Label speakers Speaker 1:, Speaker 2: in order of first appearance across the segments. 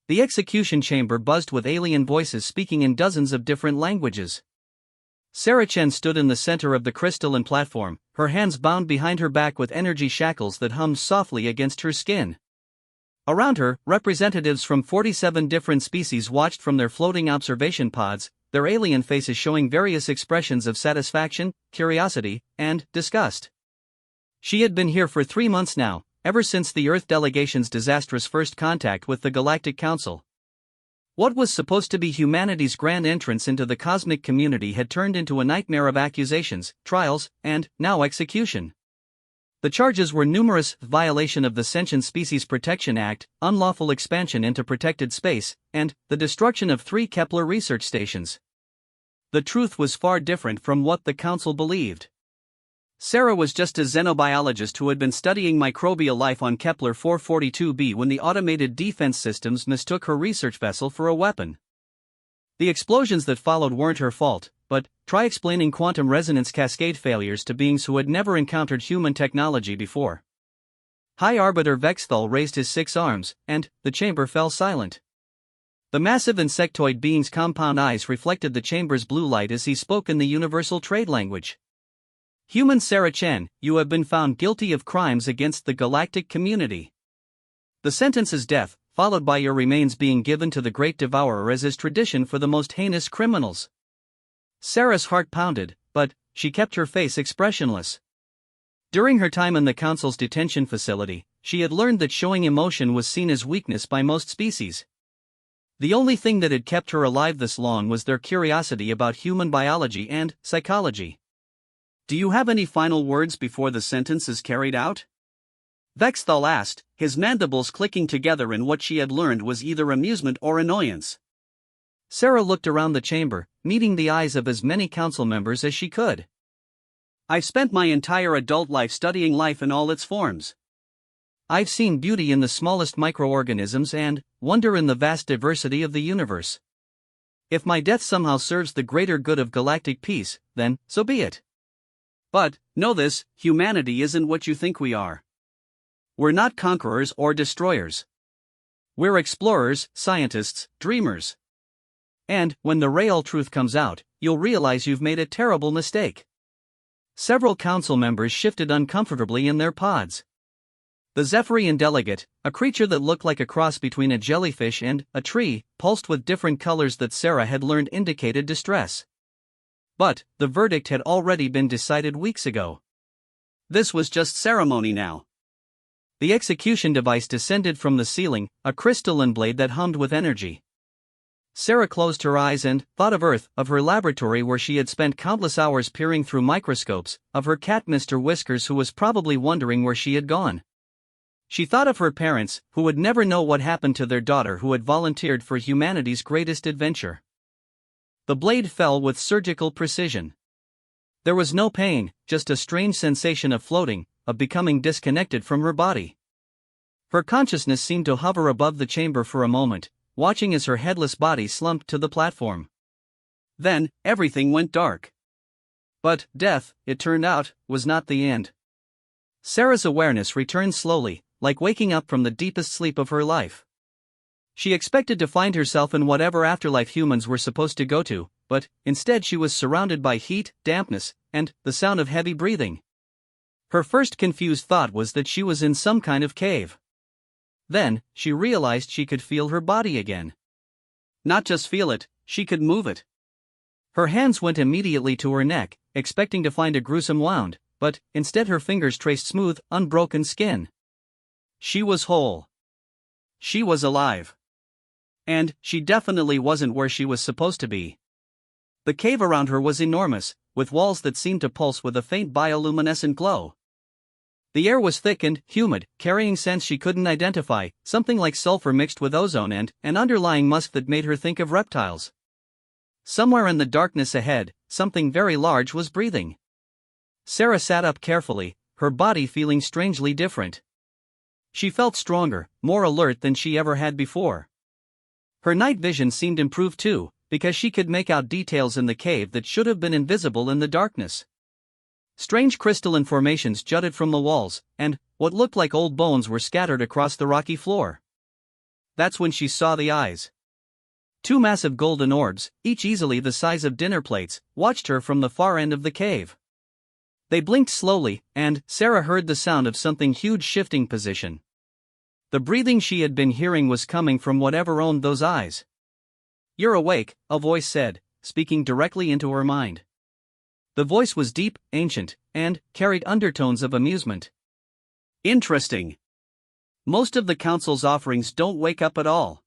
Speaker 1: The execution chamber buzzed with alien voices speaking in dozens of different languages. Sarah Chen stood in the center of the crystalline platform, her hands bound behind her back with energy shackles that hummed softly against her skin. Around her, representatives from 47 different species watched from their floating observation pods, their alien faces showing various expressions of satisfaction, curiosity, and disgust. She had been here for 3 months now, ever since the Earth delegation's disastrous first contact with the Galactic Council. What was supposed to be humanity's grand entrance into the cosmic community had turned into a nightmare of accusations, trials, and, now, execution. The charges were numerous: violation of the Sentient Species Protection Act, unlawful expansion into protected space, and the destruction of 3 Kepler research stations. The truth was far different from what the Council believed. Sarah was just a xenobiologist who had been studying microbial life on Kepler 442b when the automated defense systems mistook her research vessel for a weapon. The explosions that followed weren't her fault, but try explaining quantum resonance cascade failures to beings who had never encountered human technology before. High Arbiter Vexthal raised his 6 arms, and the chamber fell silent. The massive insectoid being's compound eyes reflected the chamber's blue light as he spoke in the universal trade language. Human Sarah Chen, you have been found guilty of crimes against the galactic community. The sentence is death, followed by your remains being given to the Great Devourer as is tradition for the most heinous criminals. Sarah's heart pounded, but she kept her face expressionless. During her time in the Council's detention facility, she had learned that showing emotion was seen as weakness by most species. The only thing that had kept her alive this long was their curiosity about human biology and psychology. Do you have any final words before the sentence is carried out? Vexthal asked, his mandibles clicking together in what she had learned was either amusement or annoyance. Sarah looked around the chamber, meeting the eyes of as many council members as she could. I've spent my entire adult life studying life in all its forms. I've seen beauty in the smallest microorganisms and wonder in the vast diversity of the universe. If my death somehow serves the greater good of galactic peace, then so be it. But, know this, humanity isn't what you think we are. We're not conquerors or destroyers. We're explorers, scientists, dreamers. And, when the real truth comes out, you'll realize you've made a terrible mistake. Several council members shifted uncomfortably in their pods. The Zephyrian delegate, a creature that looked like a cross between a jellyfish and a tree, pulsed with different colors that Sarah had learned indicated distress. But the verdict had already been decided weeks ago. This was just ceremony now. The execution device descended from the ceiling, a crystalline blade that hummed with energy. Sarah closed her eyes and thought of Earth, of her laboratory where she had spent countless hours peering through microscopes, of her cat Mr. Whiskers who was probably wondering where she had gone. She thought of her parents, who would never know what happened to their daughter who had volunteered for humanity's greatest adventure. The blade fell with surgical precision. There was no pain, just a strange sensation of floating, of becoming disconnected from her body. Her consciousness seemed to hover above the chamber for a moment, watching as her headless body slumped to the platform. Then, everything went dark. But death, it turned out, was not the end. Sarah's awareness returned slowly, like waking up from the deepest sleep of her life. She expected to find herself in whatever afterlife humans were supposed to go to, but instead she was surrounded by heat, dampness, and the sound of heavy breathing. Her first confused thought was that she was in some kind of cave. Then, she realized she could feel her body again. Not just feel it, she could move it. Her hands went immediately to her neck, expecting to find a gruesome wound, but instead her fingers traced smooth, unbroken skin. She was whole. She was alive. And she definitely wasn't where she was supposed to be. The cave around her was enormous, with walls that seemed to pulse with a faint bioluminescent glow. The air was thick and humid, carrying scents she couldn't identify, something like sulfur mixed with ozone and an underlying musk that made her think of reptiles. Somewhere in the darkness ahead, something very large was breathing. Sarah sat up carefully, her body feeling strangely different. She felt stronger, more alert than she ever had before. Her night vision seemed improved too, because she could make out details in the cave that should have been invisible in the darkness. Strange crystalline formations jutted from the walls, and what looked like old bones were scattered across the rocky floor. that's when she saw the eyes. Two massive golden orbs, each easily the size of dinner plates, watched her from the far end of the cave. They blinked slowly, and Sarah heard the sound of something huge shifting position. The breathing she had been hearing was coming from whatever owned those eyes. "You're awake," a voice said, speaking directly into her mind. The voice was deep, ancient, and carried undertones of amusement. "Interesting. Most of the Council's offerings don't wake up at all."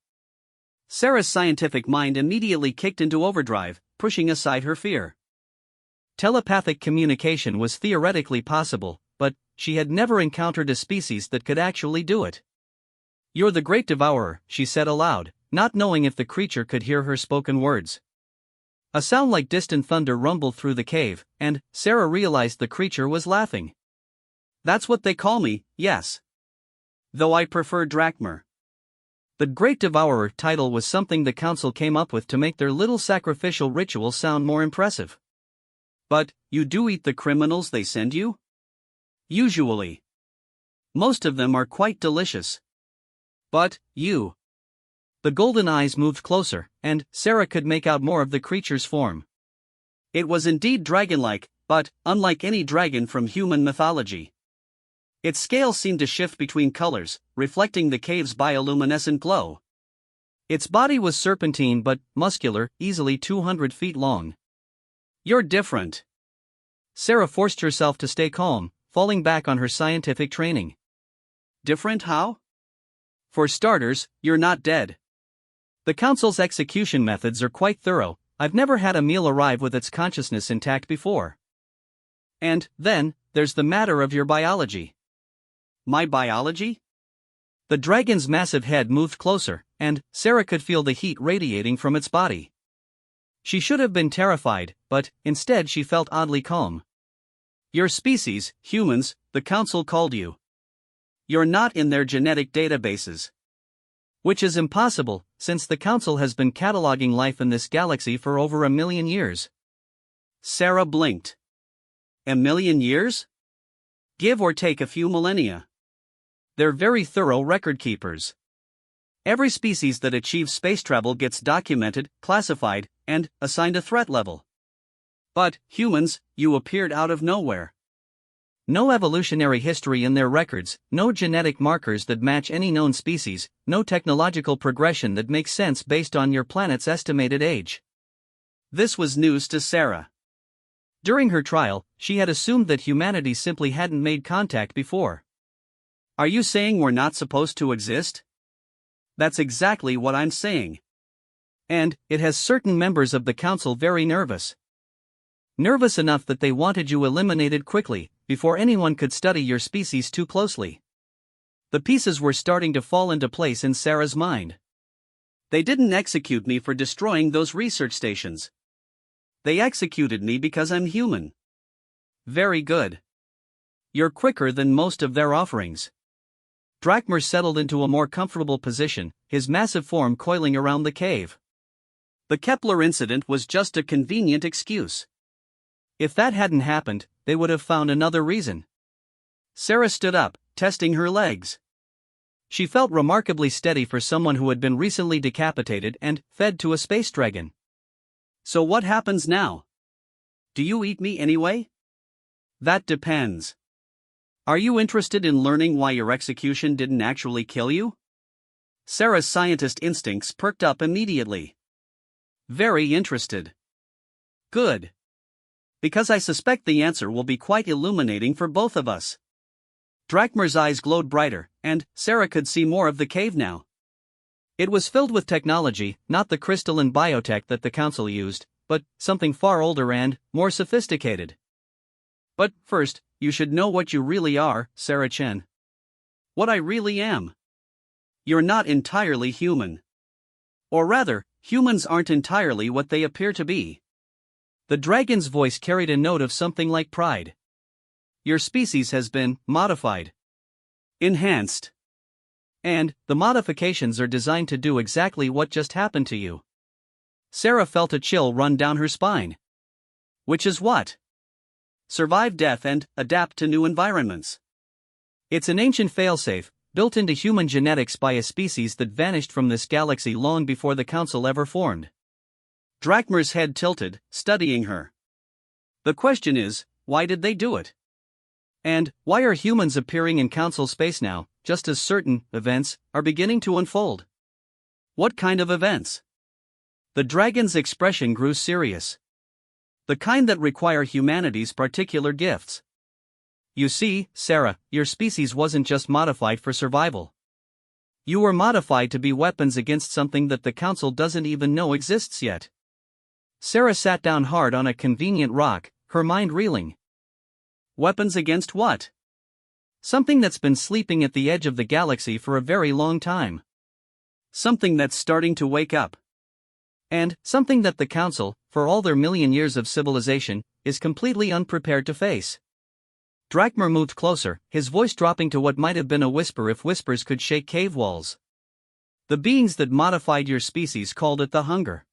Speaker 1: Sarah's scientific mind immediately kicked into overdrive, pushing aside her fear. Telepathic communication was theoretically possible, but she had never encountered a species that could actually do it. "You're the Great Devourer," she said aloud, not knowing if the creature could hear her spoken words. A sound like distant thunder rumbled through the cave, and Sarah realized the creature was laughing. "That's what they call me, yes. Though I prefer Drachmer." The Great Devourer title was something the Council came up with to make their little sacrificial ritual sound more impressive. "But, you do eat the criminals they send you?" "Usually. Most of them are quite delicious. But, you..." The golden eyes moved closer, and Sarah could make out more of the creature's form. It was indeed dragon-like, but unlike any dragon from human mythology. Its scales seemed to shift between colors, reflecting the cave's bioluminescent glow. Its body was serpentine but muscular, easily 200 feet long. "You're different." Sarah forced herself to stay calm, falling back on her scientific training. "Different how?" "For starters, you're not dead. The Council's execution methods are quite thorough. I've never had a meal arrive with its consciousness intact before. And then, there's the matter of your biology." "My biology?" The dragon's massive head moved closer, and Sarah could feel the heat radiating from its body. She should have been terrified, but instead she felt oddly calm. "Your species, humans, the Council called you. You're not in their genetic databases. Which is impossible, since the Council has been cataloging life in this galaxy for over 1,000,000 years. Sarah blinked. 1,000,000 years? Give or take a few millennia. They're very thorough record keepers. Every species that achieves space travel gets documented, classified, and assigned a threat level. But, humans, you appeared out of nowhere. No evolutionary history in their records, no genetic markers that match any known species, no technological progression that makes sense based on your planet's estimated age." This was news to Sarah. During her trial, she had assumed that humanity simply hadn't made contact before. "Are you saying we're not supposed to exist?" "That's exactly what I'm saying. And it has certain members of the Council very nervous. Nervous enough that they wanted you eliminated quickly, before anyone could study your species too closely." The pieces were starting to fall into place in Sarah's mind. "They didn't execute me for destroying those research stations. They executed me because I'm human." "Very good. You're quicker than most of their offerings." Drachmer settled into a more comfortable position, his massive form coiling around the cave. The Kepler incident was just a convenient excuse. If that hadn't happened, they would have found another reason. Sarah stood up, testing her legs. She felt remarkably steady for someone who had been recently decapitated and fed to a space dragon. "So what happens now? Do you eat me anyway?" "That depends. Are you interested in learning why your execution didn't actually kill you?" Sarah's scientist instincts perked up immediately. "Very interested." "Good. Because I suspect the answer will be quite illuminating for both of us." Drachmer's eyes glowed brighter, and Sarah could see more of the cave now. It was filled with technology, not the crystalline biotech that the Council used, but something far older and more sophisticated. "But first, you should know what you really are, Sarah Chen." "What I really am?" "You're not entirely human. Or rather, humans aren't entirely what they appear to be." The dragon's voice carried a note of something like pride. "Your species has been modified. Enhanced. And the modifications are designed to do exactly what just happened to you." Sarah felt a chill run down her spine. "Which is what?" "Survive death and adapt to new environments. It's an ancient failsafe, built into human genetics by a species that vanished from this galaxy long before the Council ever formed. Drakmer's head tilted, studying her. The question is, why did they do it? And why are humans appearing in Council space now, just as certain events are beginning to unfold? What kind of events? The dragon's expression grew serious. The kind that require humanity's particular gifts. You see, Sarah, your species wasn't just modified for survival. You were modified to be weapons against something that the Council doesn't even know exists yet. Sarah sat down hard on a convenient rock, her mind reeling. Weapons against what? Something that's been sleeping at the edge of the galaxy for a very long time. Something that's starting to wake up. And something that the Council, for all their million years of civilization, is completely unprepared to face. Drakmer moved closer, his voice dropping to what might have been a whisper if whispers could shake cave walls. The beings that modified your species called it the hunger.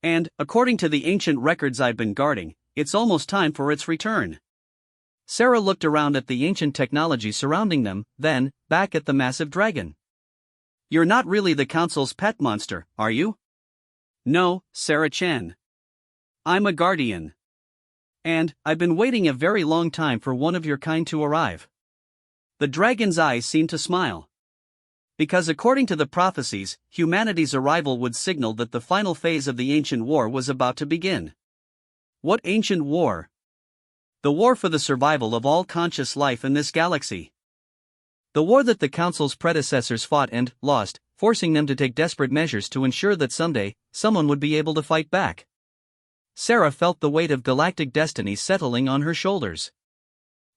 Speaker 1: And, according to the ancient records I've been guarding, it's almost time for its return. Sarah looked around at the ancient technology surrounding them, then, back at the massive dragon. You're not really the Council's pet monster, are you? No, Sarah Chen. I'm a guardian. And, I've been waiting a very long time for one of your kind to arrive. The dragon's eyes seemed to smile. Because according to the prophecies, humanity's arrival would signal that the final phase of the ancient war was about to begin. What ancient war? The war for the survival of all conscious life in this galaxy. The war that the Council's predecessors fought and lost, forcing them to take desperate measures to ensure that someday, someone would be able to fight back. Sarah felt the weight of galactic destiny settling on her shoulders.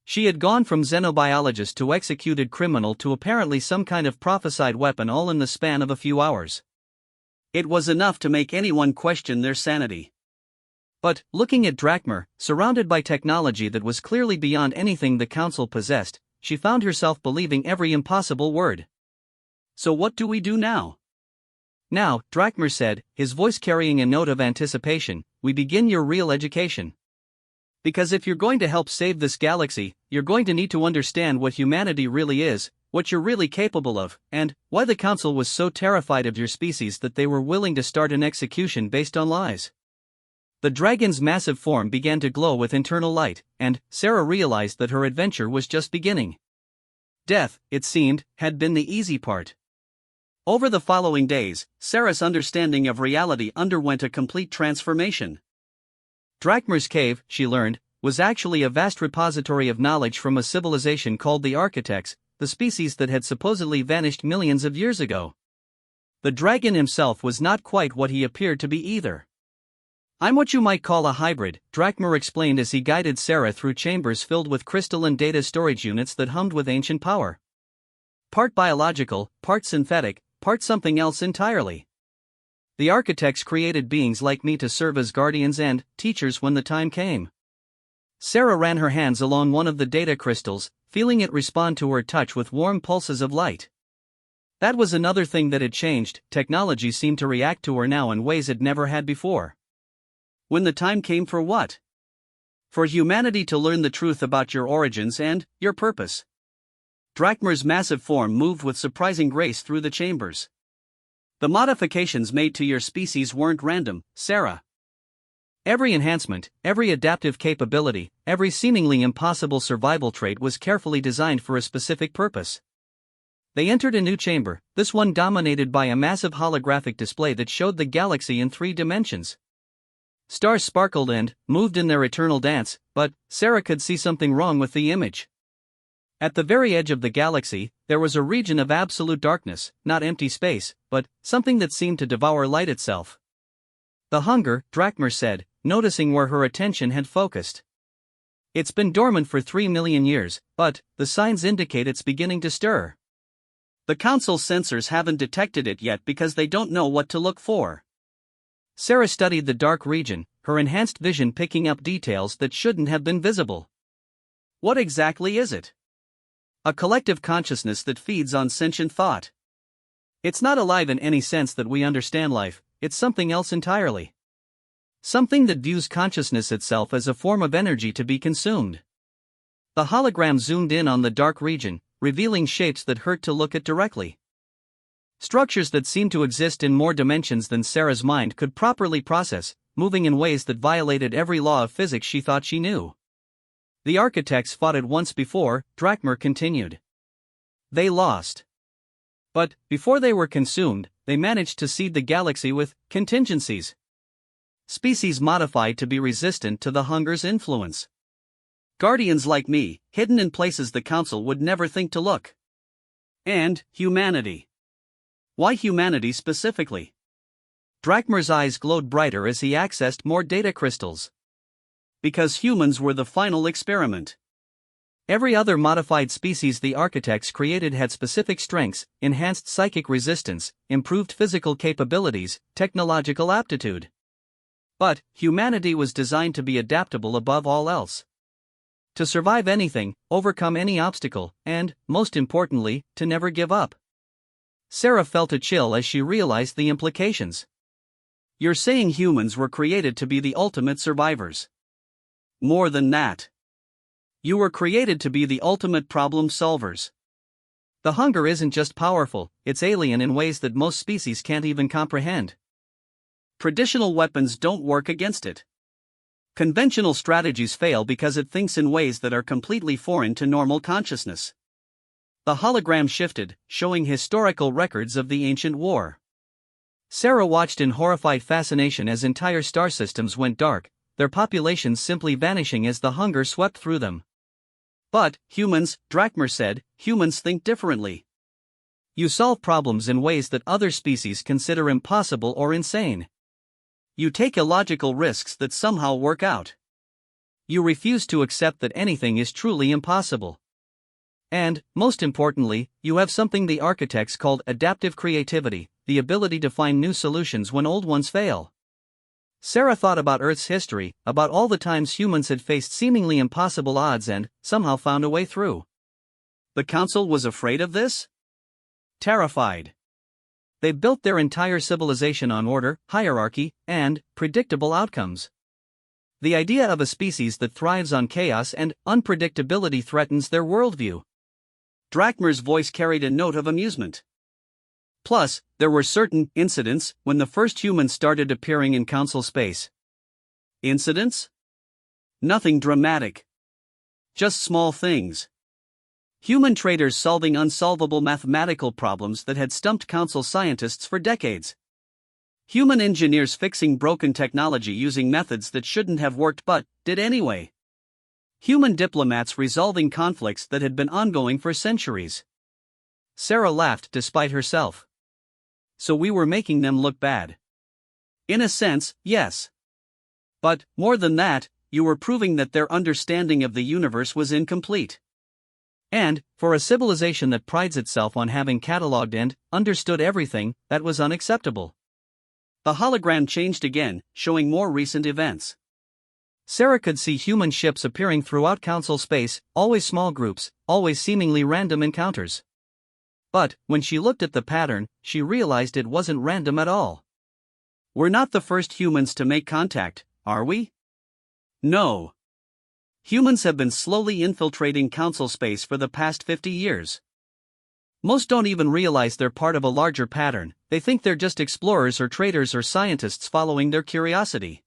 Speaker 1: She had gone from xenobiologist to executed criminal to apparently some kind of prophesied weapon all in the span of a few hours. It was enough to make anyone question their sanity. But, looking at Drakmer, surrounded by technology that was clearly beyond anything the Council possessed, she found herself believing every impossible word. So what do we do now? Now, Drakmer said, his voice carrying a note of anticipation, we begin your real education. Because if you're going to help save this galaxy, you're going to need to understand what humanity really is, what you're really capable of, and why the Council was so terrified of your species that they were willing to start an execution based on lies. The dragon's massive form began to glow with internal light, and Sarah realized that her adventure was just beginning. Death, it seemed, had been the easy part. Over the following days, Sarah's understanding of reality underwent a complete transformation. Drakmer's cave, she learned, was actually a vast repository of knowledge from a civilization called the Architects, the species that had supposedly vanished millions of years ago. The dragon himself was not quite what he appeared to be either. I'm what you might call a hybrid, Drakmer explained as he guided Sarah through chambers filled with crystalline data storage units that hummed with ancient power. Part biological, part synthetic, part something else entirely. The Architects created beings like me to serve as guardians and teachers when the time came. Sarah ran her hands along one of the data crystals, feeling it respond to her touch with warm pulses of light. That was another thing that had changed, technology seemed to react to her now in ways it never had before. When the time came for what? For humanity to learn the truth about your origins and your purpose. Drakmer's massive form moved with surprising grace through the chambers. The modifications made to your species weren't random, Sarah. Every enhancement, every adaptive capability, every seemingly impossible survival trait was carefully designed for a specific purpose. They entered a new chamber, this one dominated by a massive holographic display that showed the galaxy in 3 dimensions. Stars sparkled and moved in their eternal dance, but Sarah could see something wrong with the image. At the very edge of the galaxy, there was a region of absolute darkness, not empty space, but something that seemed to devour light itself. The hunger, Drakmer said, noticing where her attention had focused. It's been dormant for 3 million years, but the signs indicate it's beginning to stir. The Council's sensors haven't detected it yet because they don't know what to look for. Sarah studied the dark region, her enhanced vision picking up details that shouldn't have been visible. What exactly is it? A collective consciousness that feeds on sentient thought. It's not alive in any sense that we understand life, it's something else entirely. Something that views consciousness itself as a form of energy to be consumed. The hologram zoomed in on the dark region, revealing shapes that hurt to look at directly. Structures that seemed to exist in more dimensions than Sarah's mind could properly process, moving in ways that violated every law of physics she thought she knew. The architects fought it once before, Drachmer continued. They lost. But, before they were consumed, they managed to seed the galaxy with contingencies. Species modified to be resistant to the hunger's influence. Guardians like me, hidden in places the Council would never think to look. And humanity. Why humanity specifically? Drachmer's eyes glowed brighter as he accessed more data crystals. Because humans were the final experiment. Every other modified species the architects created had specific strengths, enhanced psychic resistance, improved physical capabilities, technological aptitude. But humanity was designed to be adaptable above all else. To survive anything, overcome any obstacle, and, most importantly, to never give up. Sarah felt a chill as she realized the implications. You're saying humans were created to be the ultimate survivors. More than that. You were created to be the ultimate problem solvers. The hunger isn't just powerful, it's alien in ways that most species can't even comprehend. Traditional weapons don't work against it. Conventional strategies fail because it thinks in ways that are completely foreign to normal consciousness. The hologram shifted, showing historical records of the ancient war. Sarah watched in horrified fascination as entire star systems went dark, their populations simply vanishing as the hunger swept through them. But, humans, Drachmer said, humans think differently. You solve problems in ways that other species consider impossible or insane. You take illogical risks that somehow work out. You refuse to accept that anything is truly impossible. And, most importantly, you have something the architects called adaptive creativity, the ability to find new solutions when old ones fail. Sarah thought about Earth's history, about all the times humans had faced seemingly impossible odds and, somehow found a way through. The Council was afraid of this? Terrified. They built their entire civilization on order, hierarchy, and predictable outcomes. The idea of a species that thrives on chaos and unpredictability threatens their worldview. Drachmer's voice carried a note of amusement. Plus, there were certain incidents when the first humans started appearing in Council space. Incidents? Nothing dramatic. Just small things. Human traders solving unsolvable mathematical problems that had stumped Council scientists for decades. Human engineers fixing broken technology using methods that shouldn't have worked but did anyway. Human diplomats resolving conflicts that had been ongoing for centuries. Sarah laughed despite herself. So we were making them look bad. In a sense, yes. But, more than that, you were proving that their understanding of the universe was incomplete. And, for a civilization that prides itself on having catalogued and understood everything, that was unacceptable. The hologram changed again, showing more recent events. Sarah could see human ships appearing throughout Council space, always small groups, always seemingly random encounters. But, when she looked at the pattern, she realized it wasn't random at all. We're not the first humans to make contact, are we? No. Humans have been slowly infiltrating Council space for the past 50 years. Most don't even realize they're part of a larger pattern, they think they're just explorers or traders or scientists following their curiosity.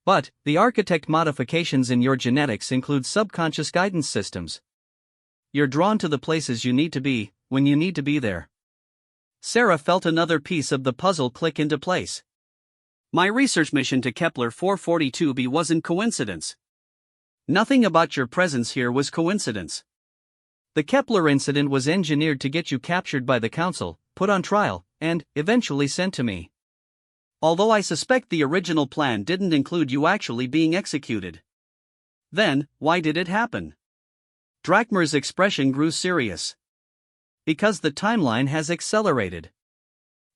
Speaker 1: But, the architect modifications in your genetics include subconscious guidance systems. You're drawn to the places you need to be, when you need to be there. Sarah felt another piece of the puzzle click into place. My research mission to Kepler 442b wasn't coincidence. Nothing about your presence here was coincidence. The Kepler incident was engineered to get you captured by the Council, put on trial, and, eventually sent to me. Although I suspect the original plan didn't include you actually being executed. Then, why did it happen? Drachmer's expression grew serious. Because the timeline has accelerated.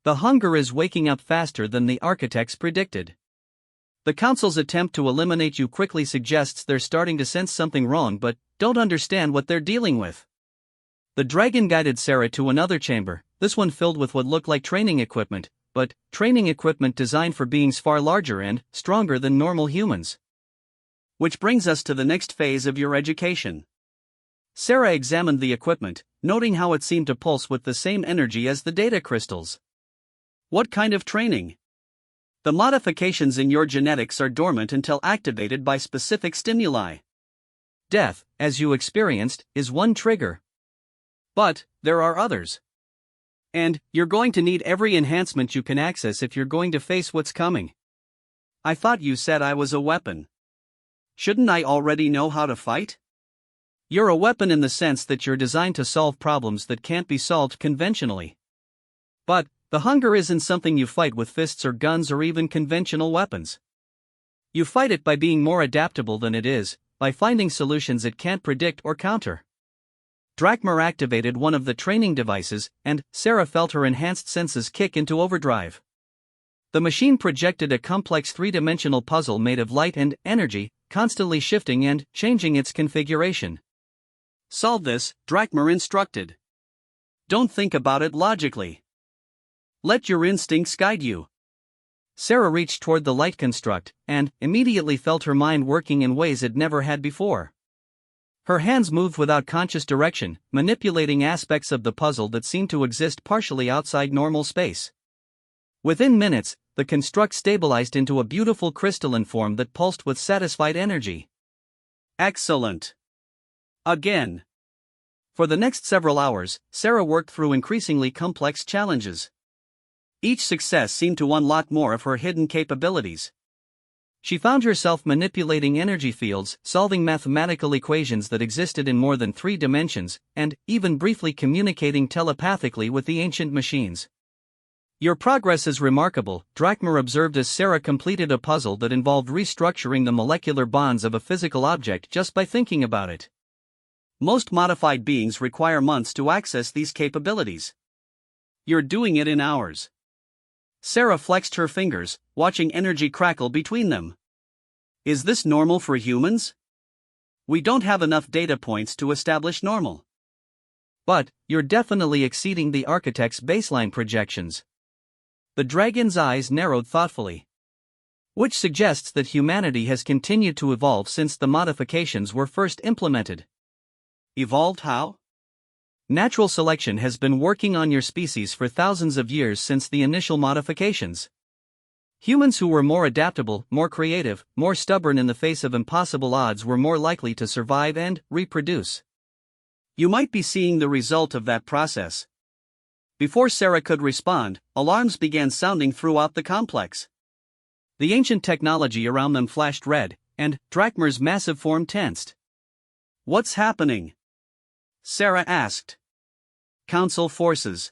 Speaker 1: The hunger is waking up faster than the architects predicted. The Council's attempt to eliminate you quickly suggests they're starting to sense something wrong but don't understand what they're dealing with. The dragon guided Sarah to another chamber, this one filled with what looked like training equipment, but training equipment designed for beings far larger and stronger than normal humans. Which brings us to the next phase of your education. Sarah examined the equipment, noting how it seemed to pulse with the same energy as the data crystals. What kind of training? The modifications in your genetics are dormant until activated by specific stimuli. Death, as you experienced, is one trigger. But there are others. And you're going to need every enhancement you can access if you're going to face what's coming. I thought you said I was a weapon. Shouldn't I already know how to fight? You're a weapon in the sense that you're designed to solve problems that can't be solved conventionally. But the hunger isn't something you fight with fists or guns or even conventional weapons. You fight it by being more adaptable than it is, by finding solutions it can't predict or counter. Drakmer activated one of the training devices, and Sarah felt her enhanced senses kick into overdrive. The machine projected a complex three-dimensional puzzle made of light and energy, constantly shifting and changing its configuration. Solve this, Drakmer instructed. Don't think about it logically. Let your instincts guide you. Sarah reached toward the light construct, and immediately felt her mind working in ways it never had before. Her hands moved without conscious direction, manipulating aspects of the puzzle that seemed to exist partially outside normal space. Within minutes, the construct stabilized into a beautiful crystalline form that pulsed with satisfied energy. Excellent. Again. For the next several hours, Sarah worked through increasingly complex challenges. Each success seemed to unlock more of her hidden capabilities. She found herself manipulating energy fields, solving mathematical equations that existed in more than 3 dimensions, and even briefly communicating telepathically with the ancient machines. Your progress is remarkable, Drakmer observed as Sarah completed a puzzle that involved restructuring the molecular bonds of a physical object just by thinking about it. Most modified beings require months to access these capabilities. You're doing it in hours. Sarah flexed her fingers, watching energy crackle between them. Is this normal for humans? We don't have enough data points to establish normal. But you're definitely exceeding the architect's baseline projections. The dragon's eyes narrowed thoughtfully. Which suggests that humanity has continued to evolve since the modifications were first implemented. Evolved how? Natural selection has been working on your species for thousands of years since the initial modifications. Humans who were more adaptable, more creative, more stubborn in the face of impossible odds were more likely to survive and reproduce. You might be seeing the result of that process. Before Sarah could respond, alarms began sounding throughout the complex. The ancient technology around them flashed red, and Drakmer's massive form tensed. What's happening? Sarah asked. Council forces.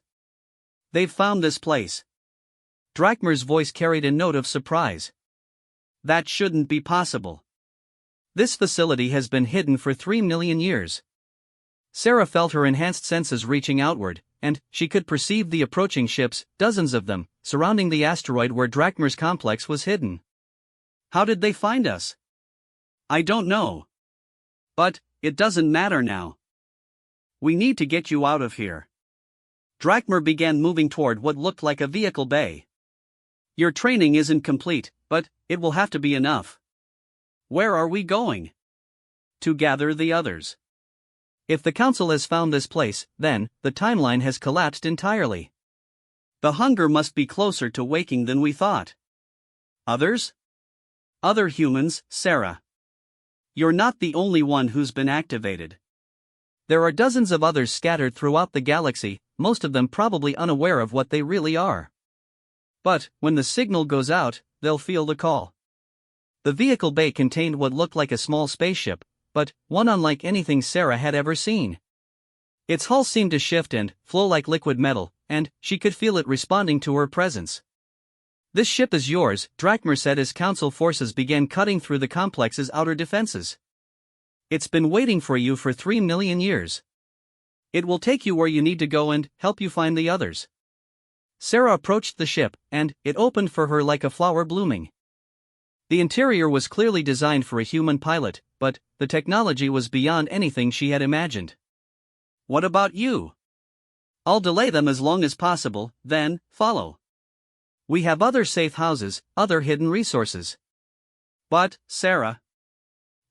Speaker 1: They've found this place. Drakmer's voice carried a note of surprise. That shouldn't be possible. This facility has been hidden for 3 million years. Sarah felt her enhanced senses reaching outward, and she could perceive the approaching ships, dozens of them, surrounding the asteroid where Drakmer's complex was hidden. How did they find us? I don't know. But it doesn't matter now. We need to get you out of here. Drakmer began moving toward what looked like a vehicle bay. Your training isn't complete, but it will have to be enough. Where are we going? To gather the others. If the council has found this place, then the timeline has collapsed entirely. The hunger must be closer to waking than we thought. Others? Other humans, Sarah. You're not the only one who's been activated. There are dozens of others scattered throughout the galaxy, most of them probably unaware of what they really are. But when the signal goes out, they'll feel the call. The vehicle bay contained what looked like a small spaceship, but one unlike anything Sarah had ever seen. Its hull seemed to shift and flow like liquid metal, and she could feel it responding to her presence. This ship is yours, Drakmer said as council forces began cutting through the complex's outer defenses. It's been waiting for you for 3 million years. It will take you where you need to go and help you find the others. Sarah approached the ship, and it opened for her like a flower blooming. The interior was clearly designed for a human pilot, but the technology was beyond anything she had imagined. What about you? I'll delay them as long as possible, then follow. We have other safe houses, other hidden resources. But, Sarah.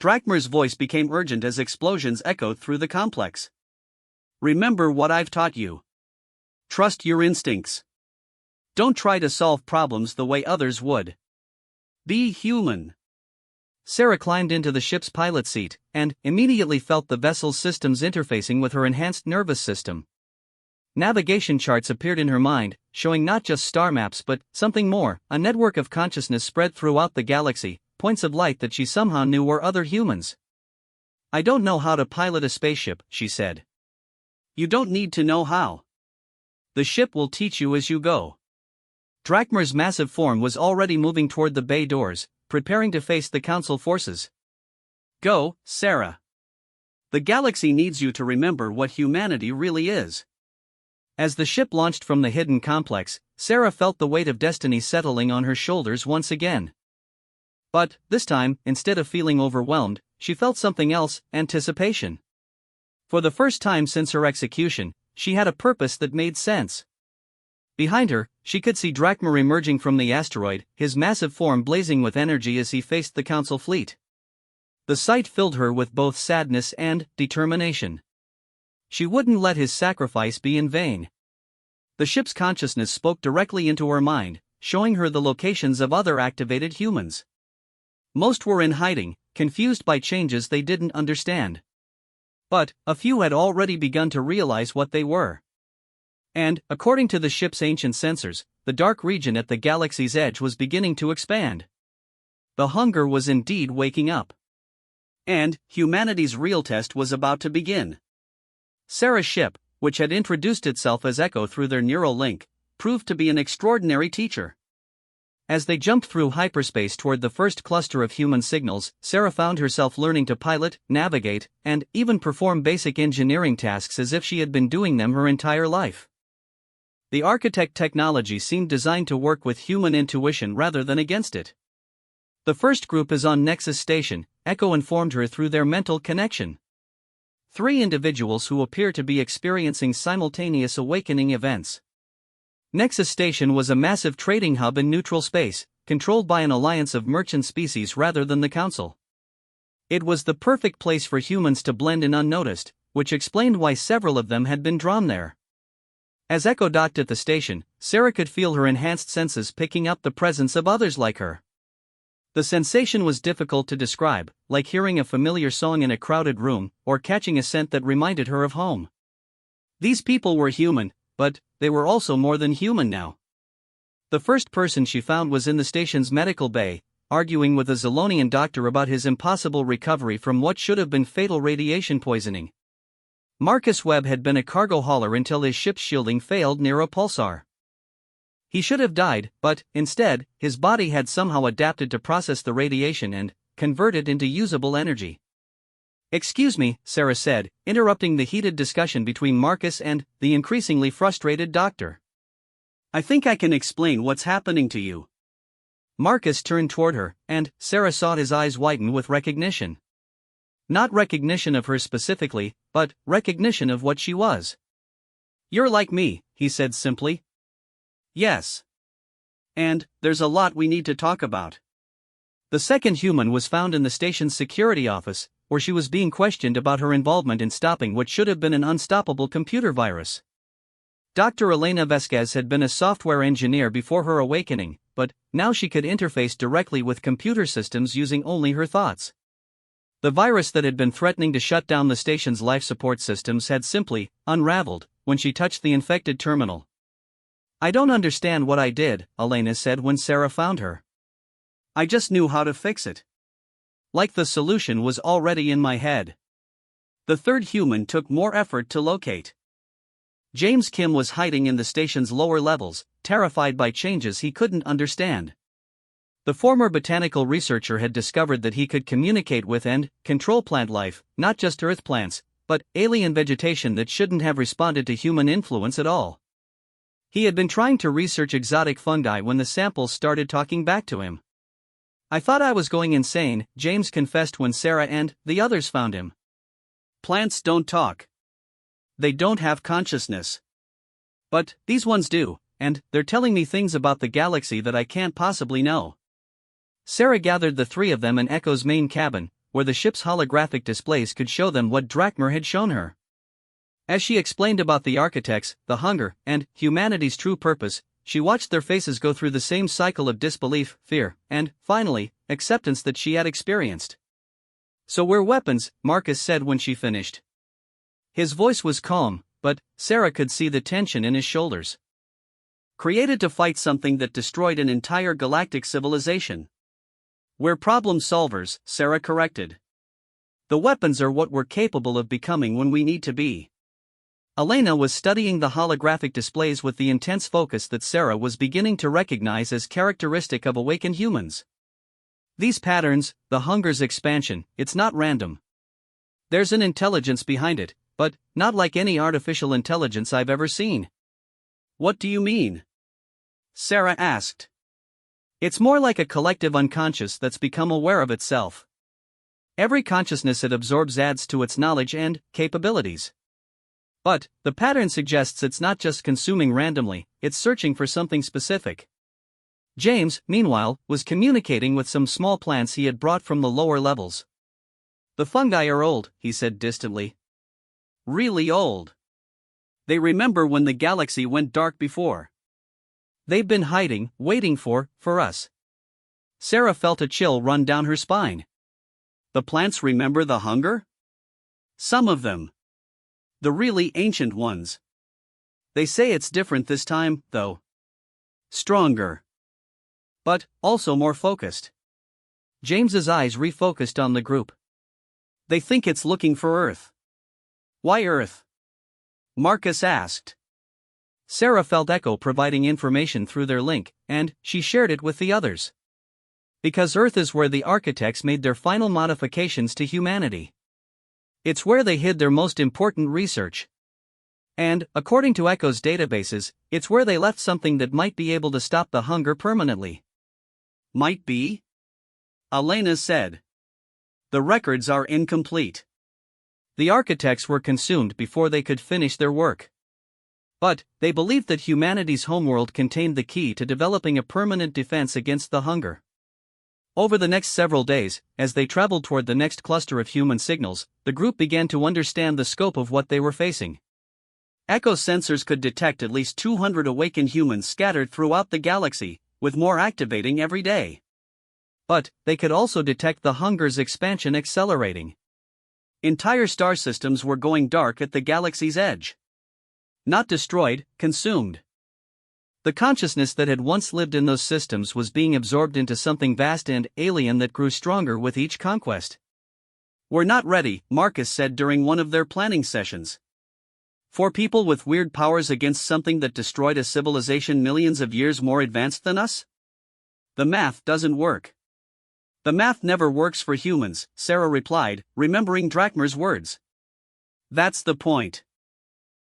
Speaker 1: Drakmer's voice became urgent as explosions echoed through the complex. Remember what I've taught you. Trust your instincts. Don't try to solve problems the way others would. Be human. Sarah climbed into the ship's pilot seat, and immediately felt the vessel's systems interfacing with her enhanced nervous system. Navigation charts appeared in her mind, showing not just star maps but something more, a network of consciousness spread throughout the galaxy, points of light that she somehow knew were other humans. I don't know how to pilot a spaceship, she said. You don't need to know how. The ship will teach you as you go. Drakmer's massive form was already moving toward the bay doors, preparing to face the Council forces. Go, Sarah. The galaxy needs you to remember what humanity really is. As the ship launched from the hidden complex, Sarah felt the weight of destiny settling on her shoulders once again. But, this time, instead of feeling overwhelmed, she felt something else, anticipation. For the first time since her execution, she had a purpose that made sense. Behind her, she could see Drakmer emerging from the asteroid, his massive form blazing with energy as he faced the Council fleet. The sight filled her with both sadness and determination. She wouldn't let his sacrifice be in vain. The ship's consciousness spoke directly into her mind, showing her the locations of other activated humans. Most were in hiding, confused by changes they didn't understand. But a few had already begun to realize what they were. And, according to the ship's ancient sensors, the dark region at the galaxy's edge was beginning to expand. The hunger was indeed waking up. And humanity's real test was about to begin. Sarah's ship, which had introduced itself as Echo through their neural link, proved to be an extraordinary teacher. As they jumped through hyperspace toward the first cluster of human signals, Sarah found herself learning to pilot, navigate, and even perform basic engineering tasks as if she had been doing them her entire life. The architect technology seemed designed to work with human intuition rather than against it. The first group is on Nexus Station, Echo informed her through their mental connection. 3 individuals who appear to be experiencing simultaneous awakening events. Nexus Station was a massive trading hub in neutral space, controlled by an alliance of merchant species rather than the Council. It was the perfect place for humans to blend in unnoticed, which explained why several of them had been drawn there. As Echo docked at the station, Sarah could feel her enhanced senses picking up the presence of others like her. The sensation was difficult to describe, like hearing a familiar song in a crowded room, or catching a scent that reminded her of home. These people were human, but they were also more than human now. The first person she found was in the station's medical bay, arguing with a Zolonian doctor about his impossible recovery from what should have been fatal radiation poisoning. Marcus Webb had been a cargo hauler until his ship's shielding failed near a pulsar. He should have died, but, instead, his body had somehow adapted to process the radiation and convert it into usable energy. Excuse me, Sarah said, interrupting the heated discussion between Marcus and the increasingly frustrated doctor. I think I can explain what's happening to you. Marcus turned toward her, and Sarah saw his eyes widen with recognition. Not recognition of her specifically, but recognition of what she was. You're like me, he said simply. Yes. And there's a lot we need to talk about. The second human was found in the station's security office, where she was being questioned about her involvement in stopping what should have been an unstoppable computer virus. Dr. Elena Vesquez had been a software engineer before her awakening, but now she could interface directly with computer systems using only her thoughts. The virus that had been threatening to shut down the station's life support systems had simply unraveled when she touched the infected terminal. I don't understand what I did, Elena said when Sarah found her. I just knew how to fix it. Like the solution was already in my head. The third human took more effort to locate. James Kim was hiding in the station's lower levels, terrified by changes he couldn't understand. The former botanical researcher had discovered that he could communicate with and control plant life, not just earth plants, but alien vegetation that shouldn't have responded to human influence at all. He had been trying to research exotic fungi when the samples started talking back to him. I thought I was going insane, James confessed when Sarah and the others found him. Plants don't talk. They don't have consciousness. But these ones do, and they're telling me things about the galaxy that I can't possibly know. Sarah gathered the 3 of them in Echo's main cabin, where the ship's holographic displays could show them what Drakmer had shown her. As she explained about the architects, the hunger, and humanity's true purpose, she watched their faces go through the same cycle of disbelief, fear, and, finally, acceptance that she had experienced. "So we're weapons," Marcus said when she finished. His voice was calm, but Sarah could see the tension in his shoulders. "Created to fight something that destroyed an entire galactic civilization." "We're problem solvers," Sarah corrected. "The weapons are what we're capable of becoming when we need to be." Elena was studying the holographic displays with the intense focus that Sarah was beginning to recognize as characteristic of awakened humans. These patterns, the hunger's expansion, it's not random. There's an intelligence behind it, but not like any artificial intelligence I've ever seen. "What do you mean?" Sarah asked. "It's more like a collective unconscious that's become aware of itself. Every consciousness it absorbs adds to its knowledge and capabilities. But the pattern suggests it's not just consuming randomly, it's searching for something specific." James, meanwhile, was communicating with some small plants he had brought from the lower levels. "The fungi are old," he said distantly. "Really old. They remember when the galaxy went dark before. They've been hiding, waiting for us." Sarah felt a chill run down her spine. "The plants remember the hunger?" "Some of them. The really ancient ones. They say it's different this time, though. Stronger. But also more focused." James's eyes refocused on the group. "They think it's looking for Earth." "Why Earth?" Marcus asked. Sarah felt Echo providing information through their link, and she shared it with the others. "Because Earth is where the architects made their final modifications to humanity. It's where they hid their most important research. And, according to Echo's databases, it's where they left something that might be able to stop the hunger permanently." "Might be?" Elena said. "The records are incomplete. The architects were consumed before they could finish their work. But they believed that humanity's homeworld contained the key to developing a permanent defense against the hunger." Over the next several days, as they traveled toward the next cluster of human signals, the group began to understand the scope of what they were facing. Echo's sensors could detect at least 200 awakened humans scattered throughout the galaxy, with more activating every day. But they could also detect the hunger's expansion accelerating. Entire star systems were going dark at the galaxy's edge. Not destroyed, consumed. The consciousness that had once lived in those systems was being absorbed into something vast and alien that grew stronger with each conquest. "We're not ready," Marcus said during one of their planning sessions. "For people with weird powers against something that destroyed a civilization millions of years more advanced than us? The math doesn't work." "The math never works for humans," Sarah replied, remembering Drakmer's words. "That's the point.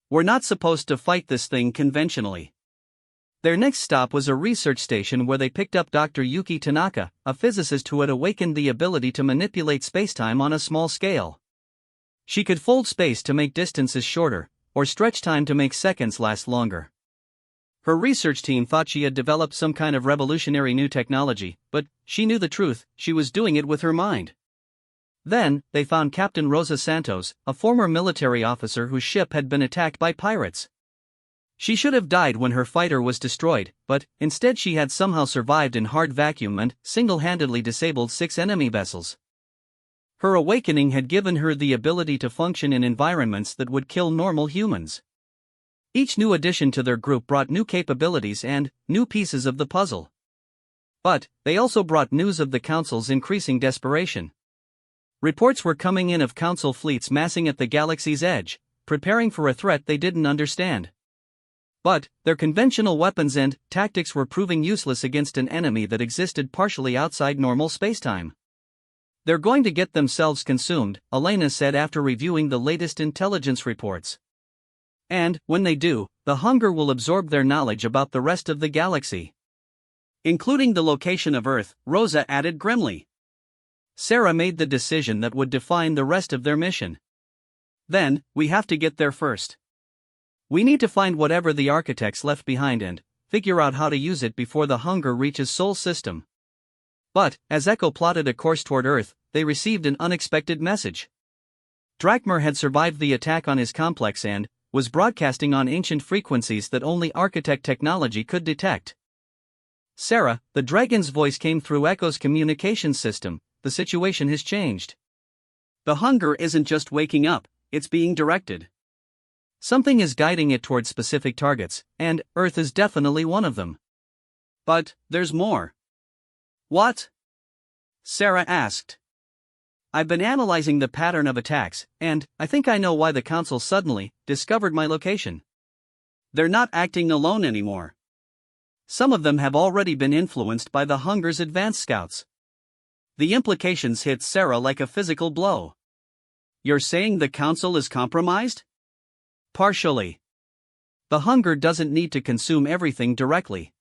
Speaker 1: We're not supposed to fight this thing conventionally." Their next stop was a research station where they picked up Dr. Yuki Tanaka, a physicist who had awakened the ability to manipulate spacetime on a small scale. She could fold space to make distances shorter, or stretch time to make seconds last longer. Her research team thought she had developed some kind of revolutionary new technology, but she knew the truth, she was doing it with her mind. Then, they found Captain Rosa Santos, a former military officer whose ship had been attacked by pirates. She should have died when her fighter was destroyed, but instead she had somehow survived in hard vacuum and single-handedly disabled 6 enemy vessels. Her awakening had given her the ability to function in environments that would kill normal humans. Each new addition to their group brought new capabilities and new pieces of the puzzle. But they also brought news of the Council's increasing desperation. Reports were coming in of Council fleets massing at the galaxy's edge, preparing for a threat they didn't understand. But their conventional weapons and tactics were proving useless against an enemy that existed partially outside normal spacetime. "They're going to get themselves consumed," Elena said after reviewing the latest intelligence reports. "And, when they do, the hunger will absorb their knowledge about the rest of the galaxy. Including the location of Earth," Rosa added grimly. Sarah made the decision that would define the rest of their mission. "Then, we have to get there first. We need to find whatever the architects left behind and figure out how to use it before the hunger reaches Sol system." But, as Echo plotted a course toward Earth, they received an unexpected message. Drakmar had survived the attack on his complex and was broadcasting on ancient frequencies that only architect technology could detect. Sarah, the dragon's voice came through Echo's communication system. The situation has changed. The hunger isn't just waking up, it's being directed. Something is guiding it toward specific targets, and Earth is definitely one of them. But there's more. What? Sarah asked. I've been analyzing the pattern of attacks, and I think I know why the Council suddenly discovered my location. They're not acting alone anymore. Some of them have already been influenced by the Hunger's advanced scouts. The implications hit Sarah like a physical blow. You're saying the Council is compromised? Partially. The Hunger doesn't need to consume everything directly.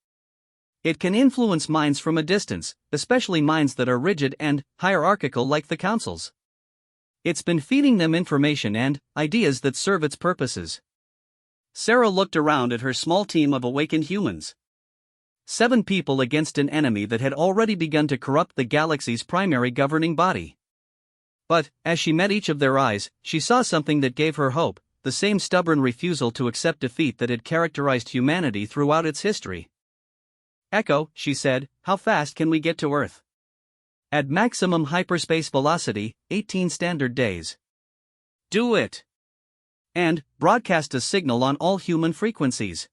Speaker 1: It can influence minds from a distance, especially minds that are rigid and hierarchical like the Council's. It's been feeding them information and ideas that serve its purposes. Sarah looked around at her small team of awakened humans. 7 people against an enemy that had already begun to corrupt the galaxy's primary governing body. But, as she met each of their eyes, she saw something that gave her hope, the same stubborn refusal to accept defeat that had characterized humanity throughout its history. Echo, she said, how fast can we get to Earth? At maximum hyperspace velocity, 18 standard days. Do it. And broadcast a signal on all human frequencies.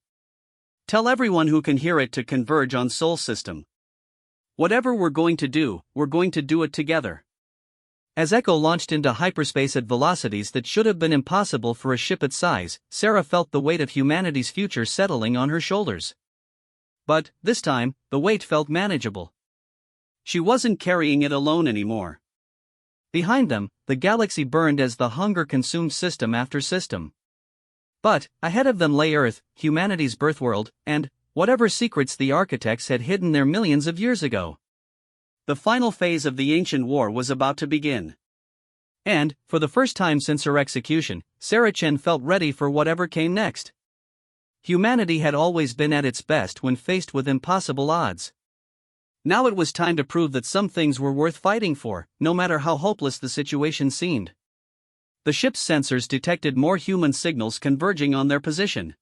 Speaker 1: Tell everyone who can hear it to converge on Sol System. Whatever we're going to do it together. As Echo launched into hyperspace at velocities that should have been impossible for a ship its size, Sarah felt the weight of humanity's future settling on her shoulders. But, this time, the weight felt manageable. She wasn't carrying it alone anymore. Behind them, the galaxy burned as the Hunger consumed system after system. But, ahead of them lay Earth, humanity's birthworld, and whatever secrets the architects had hidden there millions of years ago. The final phase of the ancient war was about to begin. And, for the first time since her execution, Sarah Chen felt ready for whatever came next. Humanity had always been at its best when faced with impossible odds. Now it was time to prove that some things were worth fighting for, no matter how hopeless the situation seemed. The ship's sensors detected more human signals converging on their position.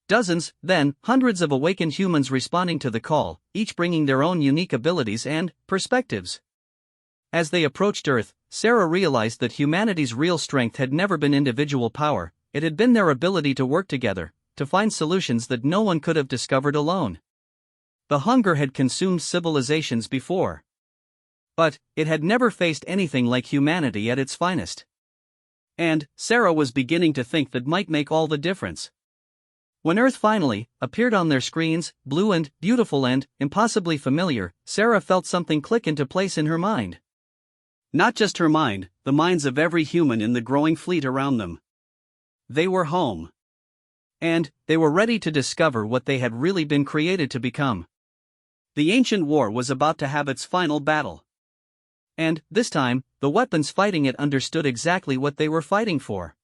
Speaker 1: Dozens, then hundreds of awakened humans responding to the call, each bringing their own unique abilities and perspectives. As they approached Earth, Sarah realized that humanity's real strength had never been individual power, it had been their ability to work together, to find solutions that no one could have discovered alone. The Hunger had consumed civilizations before. But it had never faced anything like humanity at its finest. And Sarah was beginning to think that might make all the difference. When Earth finally appeared on their screens, blue and beautiful and impossibly familiar, Sarah felt something click into place in her mind. Not just her mind, the minds of every human in the growing fleet around them. They were home. And they were ready to discover what they had really been created to become. The ancient war was about to have its final battle. And, this time, the weapons fighting it understood exactly what they were fighting for.